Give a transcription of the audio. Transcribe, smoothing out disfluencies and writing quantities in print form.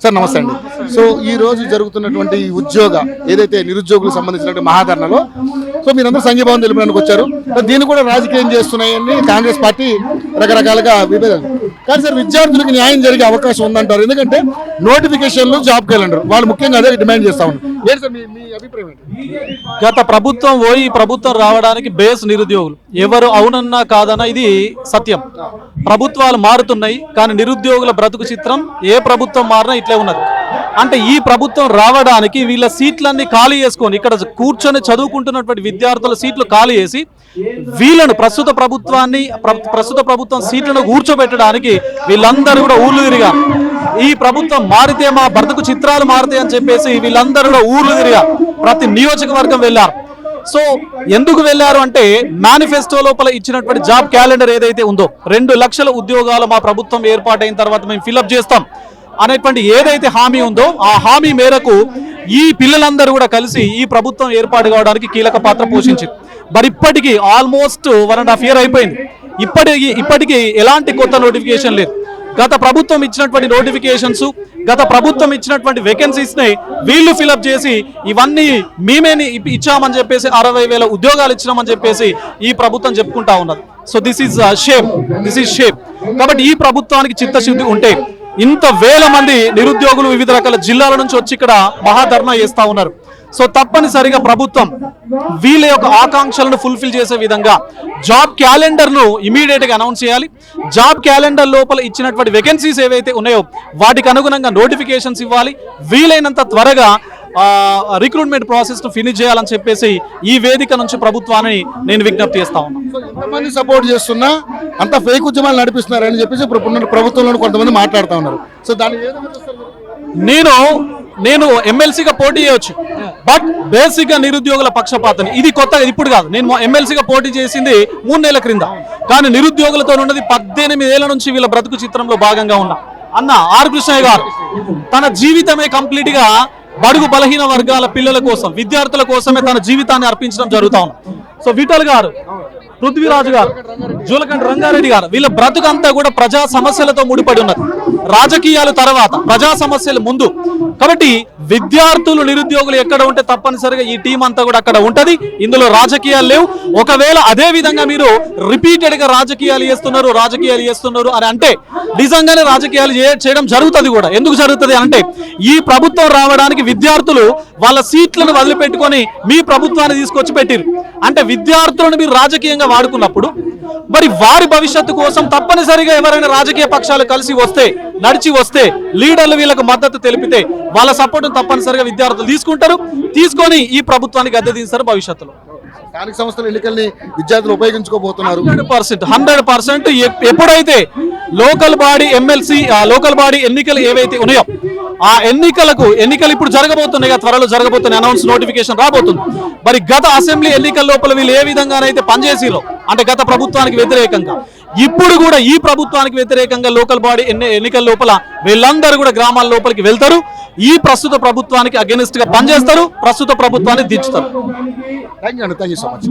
Sir నమస్తే అండి. So ఈ రోజు జరుగుతున్నటువంటి ఉద్యోగ ఏదైతే నిరుద్యోగులకు సంబంధించినటువంటి మహాధర్నాలో సో మీరందరూ సంఘీభావం తెలిపడానికి వచ్చారు. దీన్ని కూడా రాజకీయం చేస్తున్నాయని కాంగ్రెస్ పార్టీ రకరకాలుగా విభేదం. కానీ సార్ విద్యార్థులకు న్యాయం జరిగే అవకాశం ఉందంటారు. ఎందుకంటే నోటిఫికేషన్లు జాబ్ క్యాలెండర్ వాళ్ళు ముఖ్యంగా అదే డిమాండ్ చేస్తా ఉన్నారు. ఏంటి సార్ మీ అభిప్రాయం ఏంటి? గత ప్రభుత్వం పోయి ప్రభుత్వం రావడానికి బేస్ నిరుద్యోగులు. ఎవరు అవునన్నా కాదన్నా ఇది సత్యం. ప్రభుత్వాలు మారుతున్నాయి కానీ నిరుద్యోగుల బ్రతుకు చిత్రం ఏ ప్రభుత్వం మారినా ఇట్లే ఉన్నది. అంటే ఈ ప్రభుత్వం రావడానికి వీళ్ళ సీట్లన్నీ ఖాళీ చేసుకొని ఇక్కడ కూర్చొని చదువుకుంటున్నటువంటి విద్యార్థుల సీట్లు ఖాళీ చేసి వీళ్ళను ప్రస్తుత ప్రభుత్వం సీట్లను కూర్చోబెట్టడానికి వీళ్ళందరూ కూడా ఊర్లు తిరిగారు. ఈ ప్రభుత్వం మారితే మా బ్రతుకు చిత్రాలు మారుతాయి అని చెప్పేసి వీళ్ళందరూ కూడా ఊర్లు తిరిగారు. ప్రతి నియోజకవర్గం వెళ్ళారు. సో ఎందుకు వెళ్ళారు అంటే మేనిఫెస్టో లోపల ఇచ్చినటువంటి జాబ్ క్యాలెండర్ ఏదైతే ఉందో 2 లక్షల ఉద్యోగాలు మా ప్రభుత్వం ఏర్పాటైన తర్వాత మేము ఫిల్అప్ చేస్తాం అనేటువంటి ఏదైతే హామీ ఉందో ఆ హామీ మేరకు ఈ పిల్లలందరూ కూడా కలిసి ఈ ప్రభుత్వం ఏర్పాటు కావడానికి కీలక పాత్ర పోషించింది. మరి ఇప్పటికీ ఆల్మోస్ట్ 1.5 year అయిపోయింది. ఇప్పటికీ ఎలాంటి కొత్త నోటిఫికేషన్ లేదు. గత ప్రభుత్వం ఇచ్చినటువంటి నోటిఫికేషన్స్, గత ప్రభుత్వం ఇచ్చినటువంటి వేకెన్సీస్ ని వీళ్ళు ఫిల్అప్ చేసి ఇవన్నీ మేమే ఇచ్చామని చెప్పేసి 60,000 ఉద్యోగాలు ఇచ్చినామని చెప్పేసి ఈ ప్రభుత్వం చెప్పుకుంటా ఉన్నది. So this is shame. కాబట్టి ఈ ప్రభుత్వానికి చిత్తశుద్ధి ఉంటే ఇంత వేల మంది నిరుద్యోగులు వివిధ రకాల జిల్లాల నుంచి వచ్చి ఇక్కడ మహాధర్నా చేస్తా ఉన్నారు. సో తప్పనిసరిగా ప్రభుత్వం వీళ్ళ యొక్క ఆకాంక్షలను ఫుల్ఫిల్ చేసే విధంగా జాబ్ క్యాలెండర్ ను ఇమీడియట్ గా అనౌన్స్ చేయాలి. జాబ్ క్యాలెండర్ లోపల ఇచ్చినటువంటి వేకెన్సీస్ ఏవైతే ఉన్నాయో వాటికి అనుగుణంగా నోటిఫికేషన్స్ ఇవ్వాలి. వీలైనంత త్వరగా రిక్రూట్మెంట్ ప్రాసెస్ ను ఫినిష్ చేయాలని చెప్పేసి ఈ వేదిక నుంచి ప్రభుత్వాన్ని నేను విజ్ఞప్తి చేస్తా ఉన్నాను. ఎంతమంది సపోర్ట్ చేస్తున్నా అంత ఫేక్ ఉద్యమాలు నడిపిస్తున్నారని చెప్పేసి ప్రభుత్వంలో కొంతమంది మాట్లాడుతూ ఉన్నారు. సో దాని నేను ఎమ్మెల్సీగా పోటీ చేయవచ్చు, బట్ బేసిక్ గా నిరుద్యోగుల పక్షపాతం ఇది కొత్తగా ఇప్పుడు కాదు. నేను ఎమ్మెల్సీగా పోటీ చేసింది 3 నెలల క్రింద. కానీ నిరుద్యోగులతో ఉన్నది 18 ఏళ్ల నుంచి వీళ్ళ బ్రతుకు చిత్రంలో భాగంగా ఉన్నా అన్న ఆర్ కృష్ణయ్య గారు తన జీవితమే కంప్లీట్ గా బడుగు బలహీన వర్గాల పిల్లల కోసం, విద్యార్థుల కోసమే తన జీవితాన్ని అర్పించడం జరుగుతా ఉంది. సో విఠల్ గారు, పృథ్వీరాజు గారు, జూలకంటి రంగారెడ్డి గారు వీళ్ళ బ్రతుకంతా కూడా ప్రజా సమస్యలతో ముడిపడి ఉన్నది. రాజకీయాలు తర్వాత, ప్రజా సమస్యలు ముందు. కాబట్టి విద్యార్థులు నిరుద్యోగులు ఎక్కడ ఉంటే తప్పనిసరిగా ఈ టీం అంతా కూడా అక్కడ ఉంటది. ఇందులో రాజకీయాలు లేవు. ఒకవేళ అదే విధంగా మీరు రిపీటెడ్ గా రాజకీయాలు చేస్తున్నారు అని అంటే నిజంగానే రాజకీయాలు చేయడం జరుగుతుంది కూడా. ఎందుకు జరుగుతుంది అంటే ఈ ప్రభుత్వం రావడానికి విద్యార్థులు వాళ్ళ సీట్లను వదిలిపెట్టుకొని మీ ప్రభుత్వాన్ని తీసుకొచ్చి పెట్టిరు. అంటే విద్యార్థులను మీరు రాజకీయంగా వాడుకున్నప్పుడు మరి వారి భవిష్యత్తు కోసం తప్పనిసరిగా ఎవరైనా రాజకీయ పక్షాలు కలిసి వస్తే, నడిచి వస్తే, లీడర్లు వీళ్ళకు మద్దతు తెలిపితే వాళ్ళ సపోర్ట్ తప్పనిసరిగా విద్యార్థులు తీసుకొని ఈ ప్రభుత్వానికి అద్దె తీస్తారు భవిష్యత్తులో. స్థానిక సంస్థల ఎన్నికల్ని విద్యార్థులు ఉపయోగించుకోబోతున్నారు 100%. ఎప్పుడైతే local body MLC local body ఎన్నికలు ఏవైతే ఉన్నాయో ఆ ఎన్నికలు ఇప్పుడు జరగబోతున్నాయి, త్వరలో జరగబోతున్నాయి, అనౌన్స్ నోటిఫికేషన్ రాబోతుంది. మరి గత అసెంబ్లీ ఎన్నికల లోపల వీళ్ళు ఏ విధంగానైతే పనిచేసిరో అంటే గత ప్రభుత్వానికి వ్యతిరేకంగా, ఇప్పుడు కూడా ఈ ప్రభుత్వానికి వ్యతిరేకంగా లోకల్ బాడీ ఎన్నికల లోపల వీళ్ళందరూ కూడా గ్రామాల లోపలికి వెళ్తారు. ఈ ప్రస్తుత ప్రభుత్వానికి అగెనిస్ట్ గా పనిచేస్తారు, ప్రస్తుత ప్రభుత్వాన్ని దించుతారు. Thank you so much.